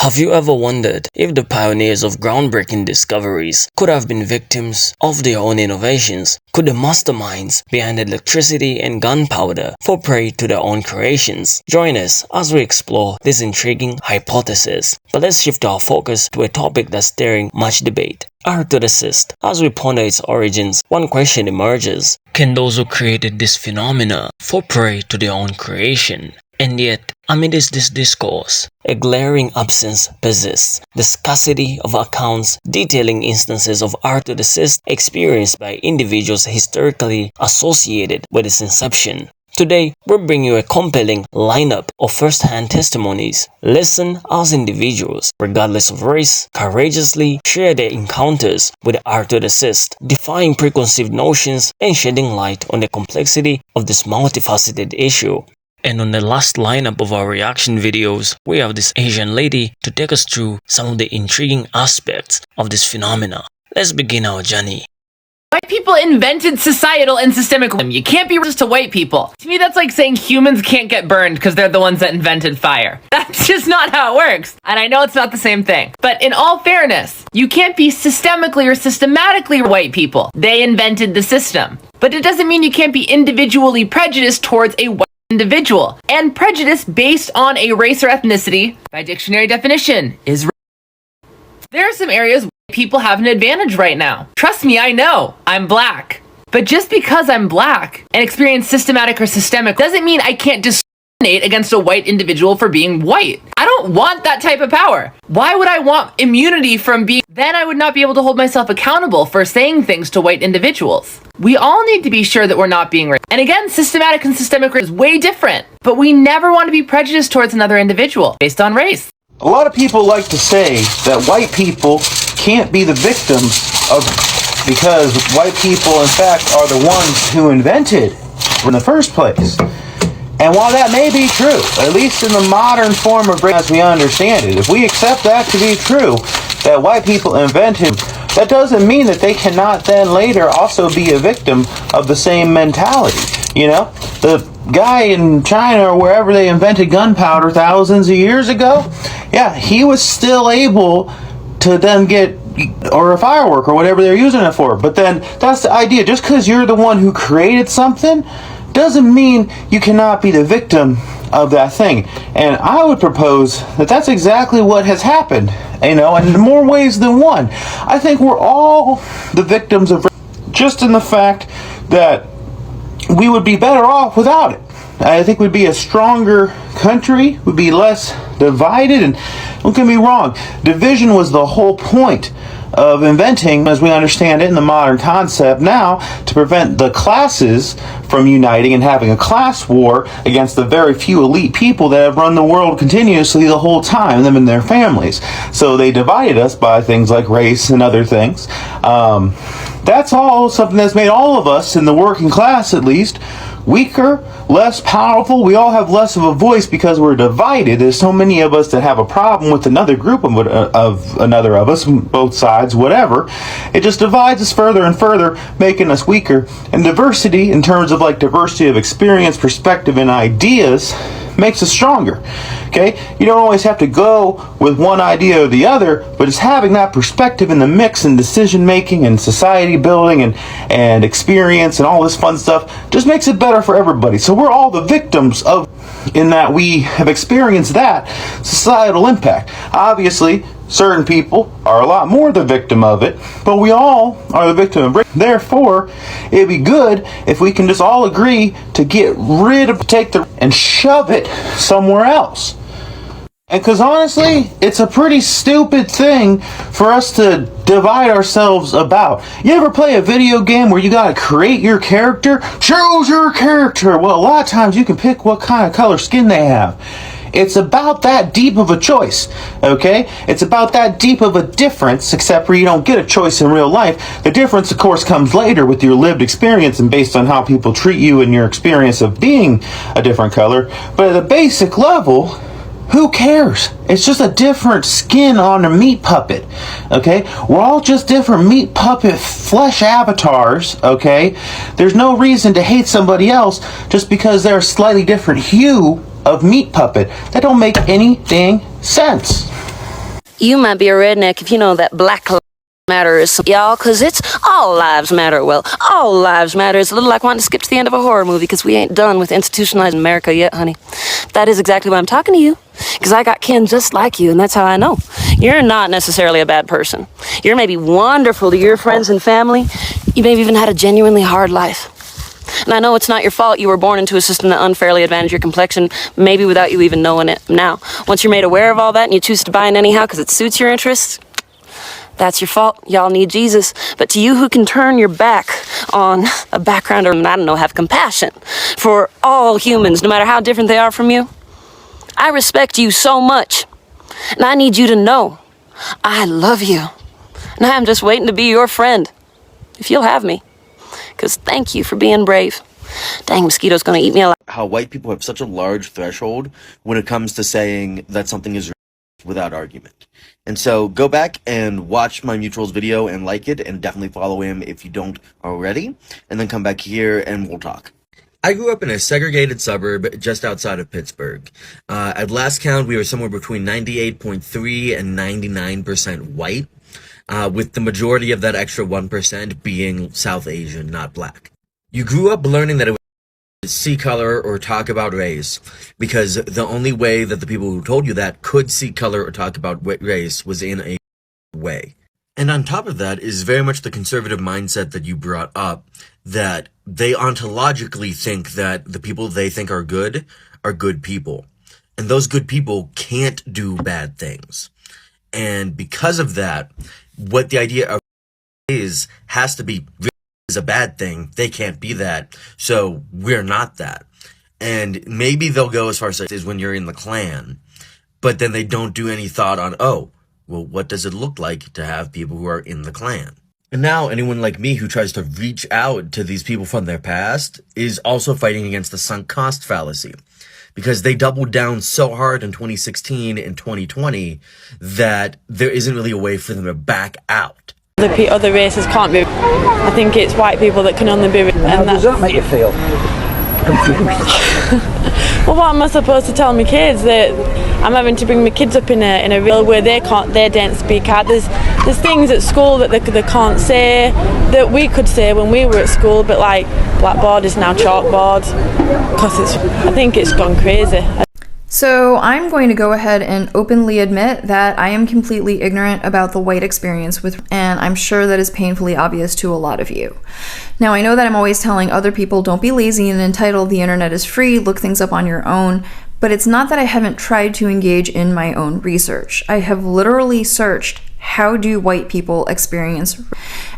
Have you ever wondered if the pioneers of groundbreaking discoveries could have been victims of their own innovations? Could the masterminds behind electricity and gunpowder fall prey to their own creations? Join us as we explore this intriguing hypothesis. But let's shift our focus to a topic that's stirring much debate. Art to the cyst. As we ponder its origins, one question emerges. Can those who created this phenomena fall prey to their own creation? And yet, amidst this discourse, a glaring absence persists. The scarcity of accounts detailing instances of art to the cyst experienced by individuals historically associated with its inception. Today, we'll bring you a compelling lineup of first-hand testimonies. Listen as individuals, regardless of race, courageously share their encounters with the art to the cyst, defying preconceived notions and shedding light on the complexity of this multifaceted issue. And on the last lineup of our reaction videos, we have this Asian lady to take us through some of the intriguing aspects of this phenomena. Let's begin our journey. White people invented societal and systemic. You can't be racist to white people. To me, that's like saying humans can't get burned because they're the ones that invented fire. That's just not how it works. And I know it's not the same thing. But in all fairness, you can't be systemically or systematically white people. They invented the system. But it doesn't mean you can't be individually prejudiced towards a white individual. And prejudice based on a race or ethnicity, by dictionary definition, is race. There are some areas where people have an advantage right now. Trust me, I know. I'm black. But just because I'm black and experience systematic or systemic doesn't mean I can't discriminate against a white individual for being white. I don't want that type of power. Why would I want immunity from being... Then I would not be able to hold myself accountable for saying things to white individuals. We all need to be sure that we're not being racist. And again, systematic and systemic race is way different. But we never want to be prejudiced towards another individual based on race. A lot of people like to say that white people can't be the victims of... because white people, in fact, are the ones who invented in the first place. And while that may be true, at least in the modern form of race as we understand it, if we accept that to be true, that white people invented, that doesn't mean that they cannot then later also be a victim of the same mentality. You know, the guy in China or wherever they invented gunpowder thousands of years ago, yeah, he was still able to then get, or a firework or whatever they're using it for. But then that's the idea. Just because you're the one who created something doesn't mean you cannot be the victim of that thing. And I would propose that that's exactly what has happened, you know, and in more ways than one. I think we're all the victims of just in the fact that we would be better off without it. I think we'd be a stronger country, we'd be less divided, and don't get me wrong, division was the whole point of inventing, as we understand it in the modern concept now, to prevent the classes from uniting and having a class war against the very few elite people that have run the world continuously the whole time, them and their families. So they divided us by things like race and other things. That's all something that's made all of us, in the working class at least, weaker, less powerful. We all have less of a voice because we're divided. There's so many of us that have a problem with another group of another of us, both sides, whatever. It just divides us further and further, making us weaker. And diversity, in terms of like diversity of experience, perspective, and ideas, makes us stronger. Okay? You don't always have to go with one idea or the other, but it's having that perspective in the mix and decision making and society building and experience and all this fun stuff just makes it better for everybody. So we're all the victims of, in that we have experienced that societal impact. Obviously, certain people are a lot more the victim of it, but we all are the victim of it. Therefore, it'd be good if we can just all agree to get rid of, and shove it somewhere else. And because honestly, it's a pretty stupid thing for us to divide ourselves about. You ever play a video game where you gotta create your character? Choose your character! Well, a lot of times you can pick what kind of color skin they have. It's about that deep of a choice, okay? It's about that deep of a difference, except for you don't get a choice in real life. The difference, of course, comes later with your lived experience and based on how people treat you and your experience of being a different color. But at a basic level, who cares? It's just a different skin on a meat puppet, okay? We're all just different meat puppet flesh avatars, okay? There's no reason to hate somebody else just because they're a slightly different hue of meat puppet. That don't make any dang sense. You might be a redneck if you know that Black Lives Matter is, y'all, because it's all lives matter. Well, all lives matter. It's a little like wanting to skip to the end of a horror movie because we ain't done with institutionalized America yet, honey. That is exactly why I'm talking to you, because I got kin just like you, and that's how I know. You're not necessarily a bad person. You're maybe wonderful to your friends and family. You maybe even had a genuinely hard life. And I know it's not your fault you were born into a system that unfairly advantaged your complexion, maybe without you even knowing it. Now, once you're made aware of all that and you choose to buy in anyhow because it suits your interests, that's your fault. Y'all need Jesus. But to you who can turn your back on a background or, I don't know, have compassion for all humans, no matter how different they are from you, I respect you so much. And I need you to know I love you. And I'm just waiting to be your friend, if you'll have me. Because thank you for being brave. Dang, mosquito's gonna eat me alive. How white people have such a large threshold when it comes to saying that something is without argument. And so go back and watch my Mutual's video and like it, and definitely follow him if you don't already, and then come back here and we'll talk. I grew up in a segregated suburb just outside of Pittsburgh. At last count, we were somewhere between 98.3 and 99% white, with the majority of that extra 1% being South Asian, not black. You grew up learning that it was see color or talk about race, because the only way that the people who told you that could see color or talk about race was in a way. And on top of that is very much the conservative mindset that you brought up, that they ontologically think that the people they think are good people. And those good people can't do bad things. And because of that, what the idea of has to be is a bad thing. They can't be that. So we're not that. And maybe they'll go as far as is when you're in the Klan, but then they don't do any thought on, oh, well, what does it look like to have people who are in the Klan? And now anyone like me who tries to reach out to these people from their past is also fighting against the sunk cost fallacy, because they doubled down so hard in 2016 and 2020 that there isn't really a way for them to back out. The other races can't be. I think it's white people that can only be. How does that make you feel? Well, what am I supposed to tell my kids? That I'm having to bring my kids up in a real where they don't speak out. There's things at school that they can't say that we could say when we were at school, but like blackboard is now chalkboard, because I think it's gone crazy. So I'm going to go ahead and openly admit that I am completely ignorant about the white experience and I'm sure that is painfully obvious to a lot of you. Now, I know that I'm always telling other people don't be lazy and entitled, the internet is free, look things up on your own, but it's not that I haven't tried to engage in my own research. I have literally searched, how do white people experience?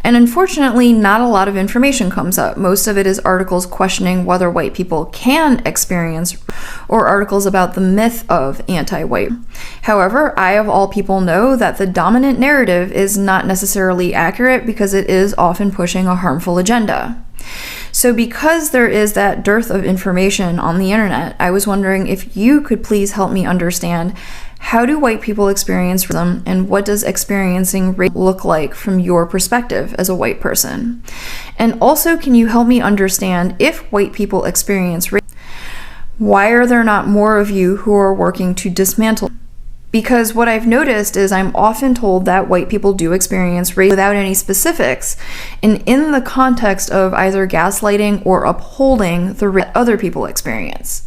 And unfortunately, not a lot of information comes up. Most of it is articles questioning whether white people can experience, or articles about the myth of anti-white. However, I of all people know that the dominant narrative is not necessarily accurate because it is often pushing a harmful agenda. So because there is that dearth of information on the internet, I was wondering if you could please help me understand, how do white people experience racism, and what does experiencing race look like from your perspective as a white person? And also, can you help me understand, if white people experience racism, why are there not more of you who are working to dismantle? Because what I've noticed is I'm often told that white people do experience racism without any specifics, and in the context of either gaslighting or upholding the racism that other people experience.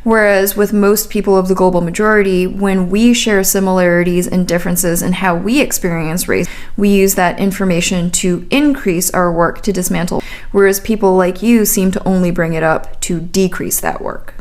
Whereas with most people of the global majority, when we share similarities and differences in how we experience race, we use that information to increase our work to dismantle, whereas people like you seem to only bring it up to decrease that work.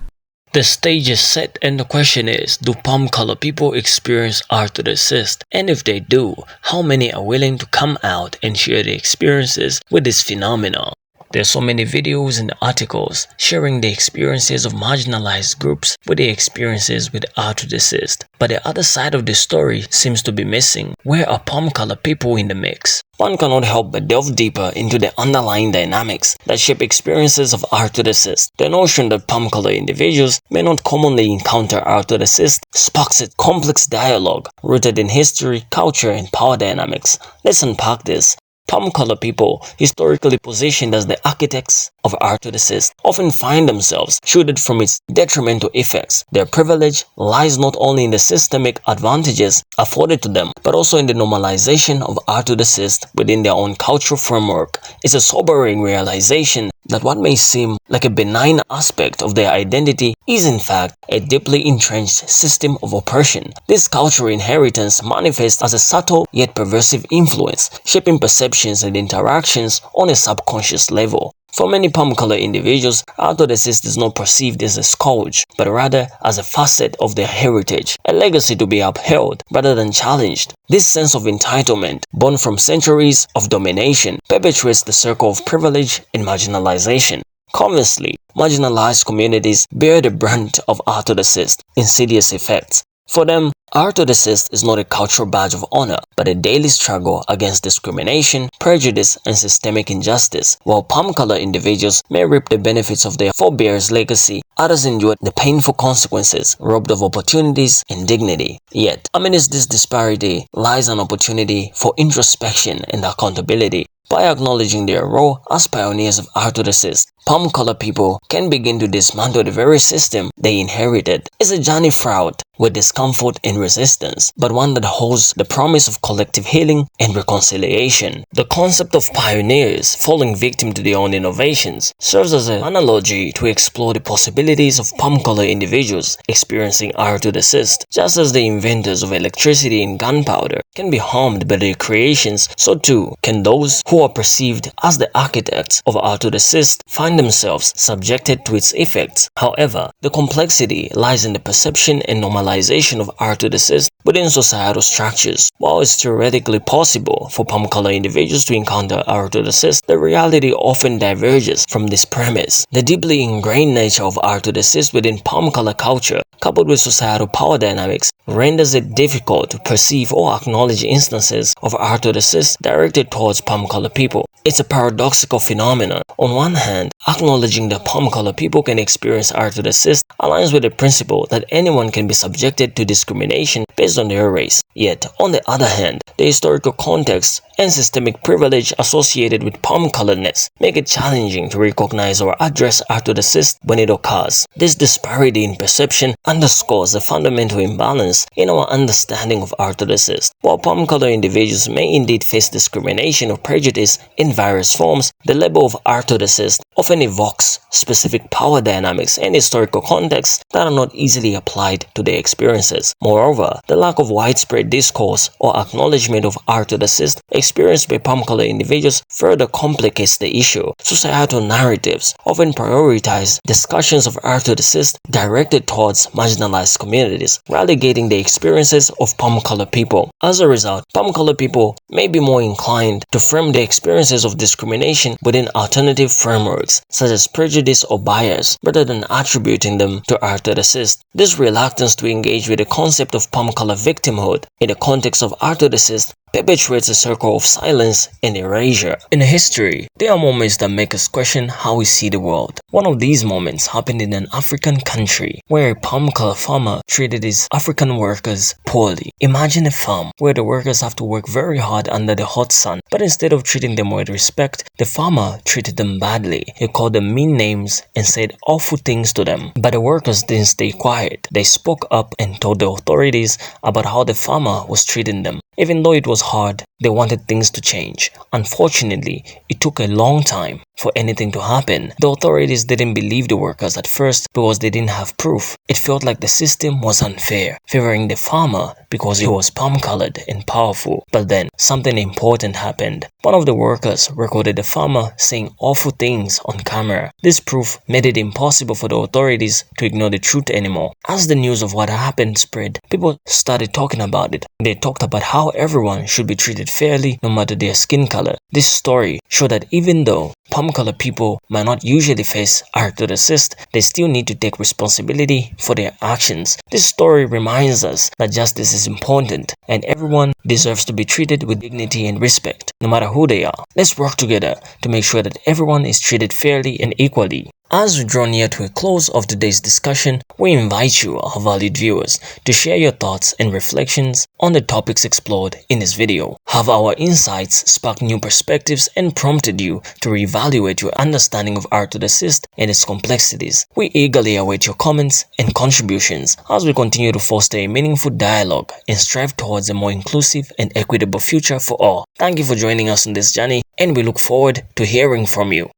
The stage is set and the question is, do palm color people experience arthrodicist? And if they do, how many are willing to come out and share their experiences with this phenomenon? There's so many videos and articles sharing the experiences of marginalized groups with their experiences with arthrodicist. But the other side of the story seems to be missing. Where are palm color people in the mix? One cannot help but delve deeper into the underlying dynamics that shape experiences of arthrodicist. The notion that palm color individuals may not commonly encounter arthrodicist sparks a complex dialogue rooted in history, culture, and power dynamics. Let's unpack this. Palm-colored people, historically positioned as the architects of Arthrodicist, often find themselves shielded from its detrimental effects. Their privilege lies not only in the systemic advantages afforded to them, but also in the normalization of Arthrodicist within their own cultural framework. It's a sobering realization that what may seem like a benign aspect of their identity is in fact a deeply entrenched system of oppression. This cultural inheritance manifests as a subtle yet pervasive influence, shaping perceptions and interactions on a subconscious level. For many palm-colored individuals, Arthrodicist is not perceived as a scourge, but rather as a facet of their heritage, a legacy to be upheld rather than challenged. This sense of entitlement, born from centuries of domination, perpetuates the circle of privilege and marginalization. Conversely, marginalized communities bear the brunt of Arthrodicist insidious effects. For them, Arthrodicist is not a cultural badge of honor, but a daily struggle against discrimination, prejudice, and systemic injustice. While palm-colored individuals may reap the benefits of their forebears' legacy, others endure the painful consequences, robbed of opportunities and dignity. Yet, amidst this disparity lies an opportunity for introspection and accountability. By acknowledging their role as pioneers of Arthrodicist, palm-colored people can begin to dismantle the very system they inherited. It's a journey fraught with discomfort and resistance, but one that holds the promise of collective healing and reconciliation. The concept of pioneers falling victim to their own innovations serves as an analogy to explore the possibilities of palm-colored individuals experiencing Arthrodicist. Just as the inventors of electricity and gunpowder can be harmed by their creations, so too can those who are perceived as the architects of Arthrodicist find themselves subjected to its effects. However, the complexity lies in the perception and normalization of Arthrodicist within societal structures. While it's theoretically possible for palm-colored individuals to encounter Arthrodicist, the reality often diverges from this premise. The deeply ingrained nature of Arthrodicist within palm-colored culture, coupled with societal power dynamics, renders it difficult to perceive or acknowledge instances of Arthrodicist directed towards palm-colored people. It's a paradoxical phenomenon. On one hand, acknowledging that palm-colored people can experience Arthrodicist aligns with the principle that anyone can be subjected to discrimination based on their race. Yet, on the other hand, the historical context and systemic privilege associated with palm-coloredness make it challenging to recognize or address Arthrodicist when it occurs. This disparity in perception underscores the fundamental imbalance in our understanding of Arthrodicist. While palm-colored individuals may indeed face discrimination or prejudice in various forms, the label of Arthrodicist often evokes specific power dynamics and historical contexts that are not easily applied to their experiences. Moreover, the lack of widespread discourse or acknowledgement of Arthrodicist experienced by palm-colored individuals further complicates the issue. Societal narratives often prioritize discussions of Arthrodicist directed towards marginalized communities, relegating the experiences of palm-colored people. As a result, palm-colored people may be more inclined to frame their experiences of discrimination within alternative frameworks, such as prejudice or bias, rather than attributing them to Arthrodicist. This reluctance to engage with the concept of palm-colored victimhood in the context of Arthrodicist perpetuates a circle of silence and erasure. In history, there are moments that make us question how we see the world. One of these moments happened in an African country where a palm-colored farmer treated his African workers poorly. Imagine a farm where the workers have to work very hard under the hot sun, but instead of treating them with respect, the farmer treated them badly. He called them mean names and said awful things to them. But the workers didn't stay quiet. They spoke up and told the authorities about how the farmer was treating them. Even though it was hard, they wanted things to change. Unfortunately, it took a long time for anything to happen. The authorities didn't believe the workers at first because they didn't have proof. It felt like the system was unfair, favoring the farmer because he was palm-colored and powerful. But then, something important happened. One of the workers recorded the farmer saying awful things on camera. This proof made it impossible for the authorities to ignore the truth anymore. As the news of what happened spread, people started talking about it. They talked about how everyone should be treated fairly no matter their skin color. This story showed that even though palm-colored people might not usually face Arthrodicist, they still need to take responsibility for their actions. This story reminds us that justice is important and everyone deserves to be treated with dignity and respect, no matter who they are. Let's work together to make sure that everyone is treated fairly and equally. As we draw near to a close of today's discussion, we invite you, our valued viewers, to share your thoughts and reflections on the topics explored in this video. Have our insights sparked new perspectives and prompted you to reevaluate your understanding of art to the assist and its complexities? We eagerly await your comments and contributions as we continue to foster a meaningful dialogue and strive towards a more inclusive and equitable future for all. Thank you for joining us on this journey, and we look forward to hearing from you.